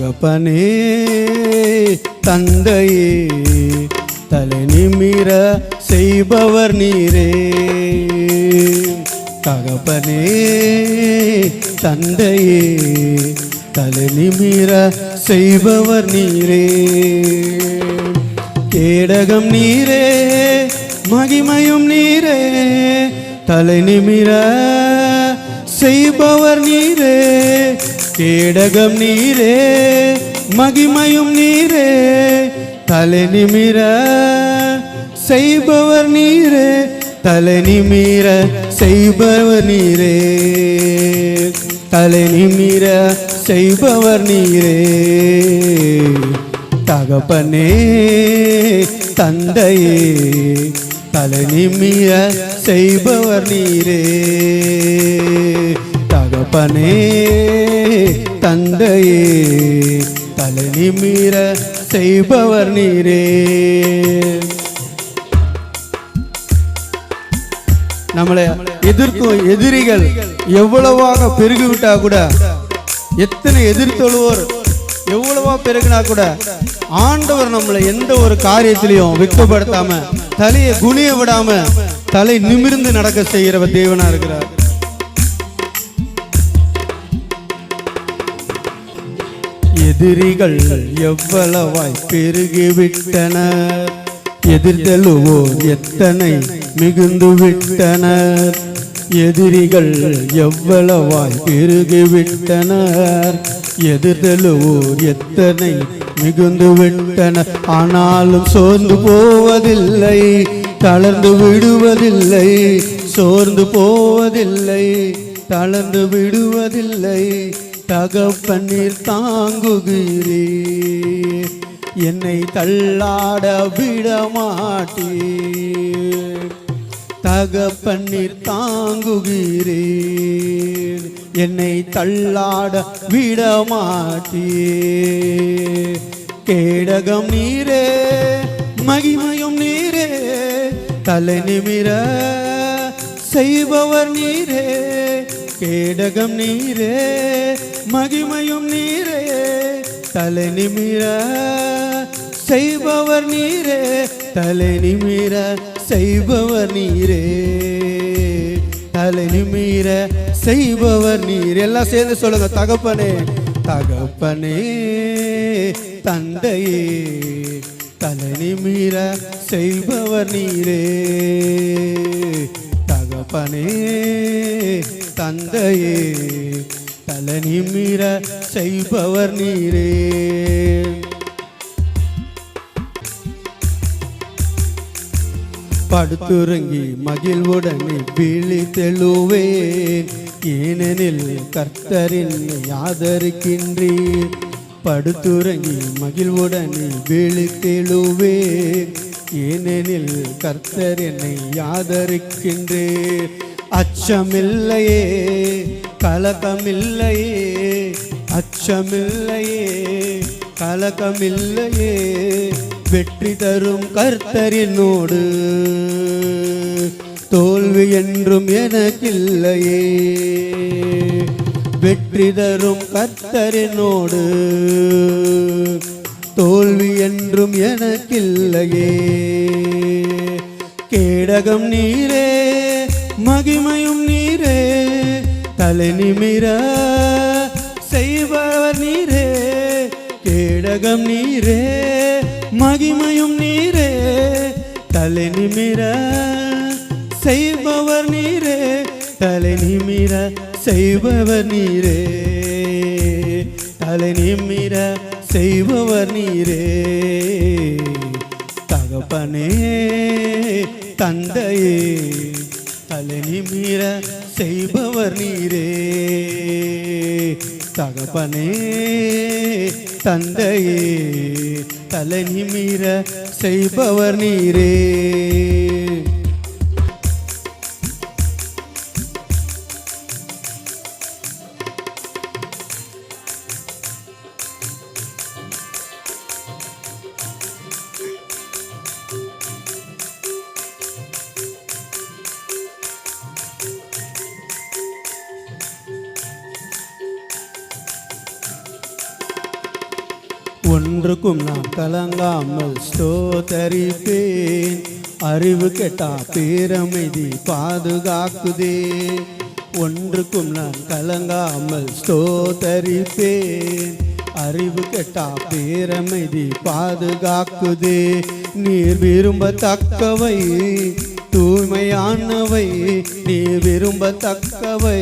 தகப்பனே தந்தையே தலை நிமிர செய்பவர் நீரே. தகப்பனே தந்தையே தலை நிமிர செய்பவர் நீரே. கேடகம் நீரே மகிமையும் நீரே தலை நிமிர செய்பவர் நீரே. கேடகம் நீரே மகிமையும் நீரே தலை நிமிர செய்பவர் நீரே. தலை நிமிர செய்பவர் நீரே. தலை நிமிர செய்பவர் நீரே. தகப்பனே தந்தையே தலை நிமிர செய்பவர் நீரே. தகப்பனே தந்தையே தலை நிமிர செய்பவர் நீரே. நம்மளை எதிர்க்கும் எதிரிகள் எவ்வளவாக பெருகிவிட்டா கூட, எத்தனை எதிர்த்தொழுவோர் எவ்வளவா பெருகினா கூட, ஆண்டவர் நம்மளை எந்த ஒரு காரியத்திலையும் வெட்கப்படுத்தாம தலையை குனிய விடாம தலை நிமிர்ந்து நடக்க செய்கிறவர் தேவனா இருக்கிறார். எதிரிகள் எவ்வளவாய் பெருகிவிட்டனர், எதிர்த்தழுவோர் எத்தனை மிகுந்து விட்டனர். எதிரிகள் எவ்வளவாய் பெருகிவிட்டனர், எதிர்த்தழுவோர் எத்தனை மிகுந்து விட்டனர். ஆனாலும் சோர்ந்து போவதில்லை, தளர்ந்து விடுவதில்லை. சோர்ந்து போவதில்லை, தளர்ந்து விடுவதில்லை. தகப்பனீர் தாங்குகிறீர், என்னை தள்ளாட விடமாட்டீர். தகப்பனீர் தாங்குகிறீர், என்னை தள்ளாட விடமாட்டீர். கேடகம் நீரே மகிமையும் நீரே தலை நிமிர செய்பவர் நீரே. கேடகம் நீரே மகிமையும் நீரே தலை நிமிர செய்பவர் நீரே. தலை நிமிர செய்பவர் நீரே. தலை நிமிர செய்பவர் நீர். எல்லாம் சேர்ந்து சொல்லுங்க. தகப்பனே தகப்பனே தந்தையே தலை நிமிர செய்பவர் நீரே. தகப்பனே தந்தையே தலை நிமிர செய்பவர் நீரே. படுத்துறங்கி மகிழ்வுடனே விழித்தெழுவேன், ஏனெனில் கர்த்தரின் ஆதரிக்கின்றீர். படுத்துறங்கி மகிழ்வுடனே விழித்தெழுவேன், ஏனெனில் கர்த்தர் என்னை ஆதரிக்கின்றீர். அச்சமில்லையே கலக்கமில்லையே, அச்சமில்லையே கலக்கமில்லையே. வெற்றி தரும் கர்த்தரினோடு தோல்வி என்றும் எனக்கில்லையே. வெற்றி தரும் கர்த்தரினோடு தோல்வி என்றும் எனக்கில்லையே. கேடகம் நீரே மகிமையும் நீரே தலை நிமிர செய்பவர் நீரே. கேடகம் நீரே மகிமையும் நீரே தலை நிமிர செய்பவர் நீரே. தலை நிமிர செய்பவர் நீரே. தலை நிமிர செய்பவர் நீரே. தகப்பனே தந்தையே தலை நிமிர செய்பவர் நீரே. தகப்பனே தந்தையே தலை நிமிர செய்பவர் நீரே. ஒன்றுக்கும் நான் கலங்காமல் ஸ்தோத்தரிப்பேன். அறிவு கெட்டா பேரமைதி பாதுகாக்குதே. ஒன்றுக்கும் நான் கலங்காமல் ஸ்தோத்தரிப்பேன். அறிவு கெட்டா பேரமைதி பாதுகாக்குதே. நீர் விரும்பத்தக்கவை தூய்மையானவை, நீ விரும்பத்தக்கவை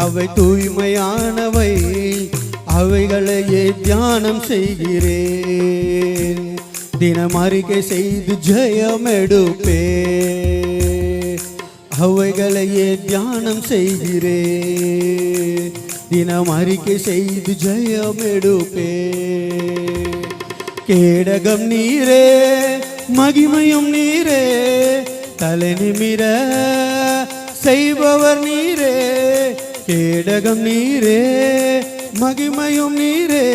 அவை தூய்மையானவை, அவைகளையே தியானம் செய்கிறேன். தினம் அறிக்கை செய்து ஜெயம் எடுப்பே. அவைகளையே தியானம் செய்கிறேன். தினம் அறிக்கை செய்து ஜெயம் எடுப்பே. கேடகம் நீரே மகிமையும் நீரே, தலை நிமிர செய்பவர் நீரே. கேடகம் நீரே மகிமையும் நீரே,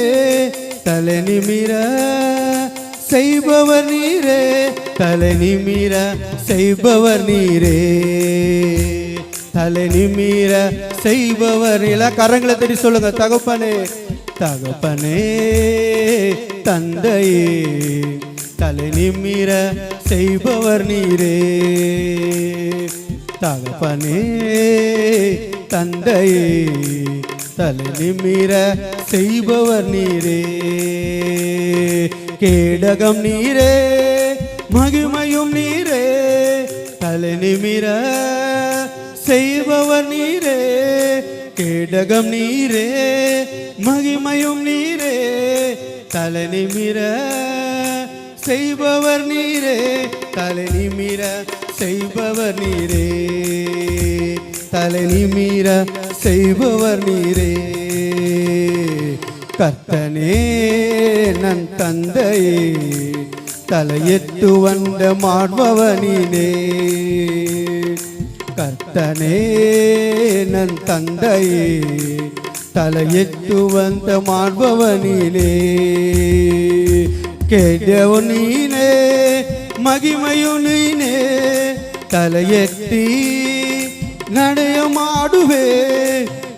தலை நிமிர செய்பவர் நீரே. தலை நிமிர செய்பவர் நீரே. தலை நிமிர செய்பவர். எல்லாம் கரங்களை தட்டி சொல்லுங்க. தகப்பனே தகப்பனே தந்தையே, தலை நிமிர செய்பவர் நீரே. தகப்பனே தந்தையே, தலை நிமிர செய்பவர் நீரே. கேடகம் நீரே மகிமையும் நீரே, தலை நிமிர செய்பவர் நீரே. கேடகம் நீரே மகிமையும் நீரே, தலை நிமிர செய்பவர் நீரே. தலை நிமிர செய்பவர் நீரே. தலை நிமிர செய்பவர் நீரே. கர்த்தனே நன் தந்தையே, தலையெட்டு வந்த மாண்பவனினே. கர்த்தனே நன் தந்தையே, தலையெட்டு வந்த மாண்பவனிலே. கேடவு நீனே மகிமையு நீனே, தலையெட்டி நடையமாடுவே.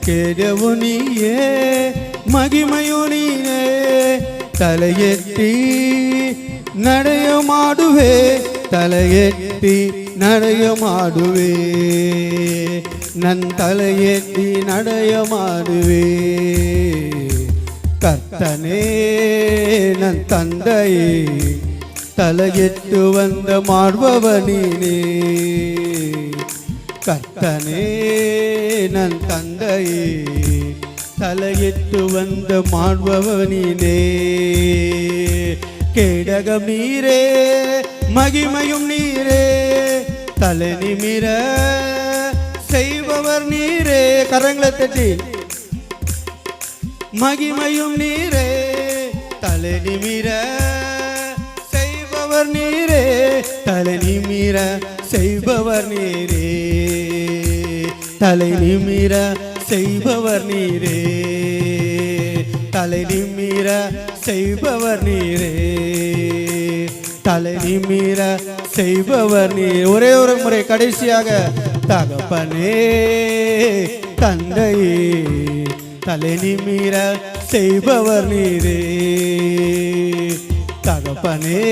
கேடவு நீயே மகிமையு நீனே, தலையெட்டி நடையமாடுவே. தலையெட்டி நடையமாடுவே. நன் தலையெட்டி நடையமாடுவே. கர்த்தனே நன் தந்தையே, தலையெட்டு வந்த மாண்பவனினே. கர்த்தனே நன் தந்தையே, தலையிட்டு வந்த மாண்பவனினே. கேடகம் நீரே மகிமையும் நீரே, தலை நிமிர செய்பவர் நீரே. கரங்களை தட்டி. மகிமையும் நீரே, தலை நிமிர செய்பவர் நீரே. தலை நிமிர செய்பவர் நீரே. தலை நிமிர செய்பவர் நீரே. தலை நிமிர செய்பவர் நீரே. தலை நிமிர செய்பவர் நீர். ஒரே ஒரு முறை கடைசியாக. தகப்பனே தந்தையே, தலை நிமிர செய்பவர் நீரே. தகப்பனே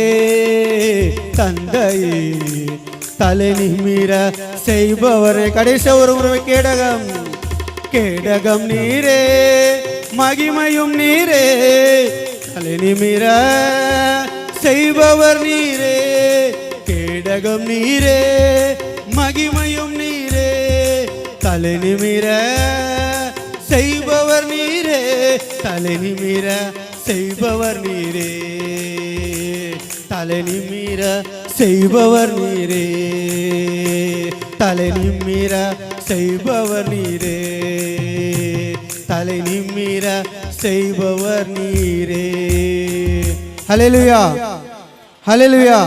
தந்தையே, தலை நிமிர செய்பவரே. கடைசி ஒரு முறை. கேடகம் கேடகம் நீரே மகிமையும் நீரே, தலை நிமிர செய்பவர் நீரே. கேடகம் நீரே மகிமையும் நீரே, தலை நிமிர செய்பவர் நீரே. தலை நிமிர செய்பவர் நீரே. தலை நிமிர செய்பவர் நீரே. தலை நிமிர செய்பவர் நீரே. தலை நிமிர செய்பவர் நீரே. ஹல்லேலூயா, ஹல்லேலூயா.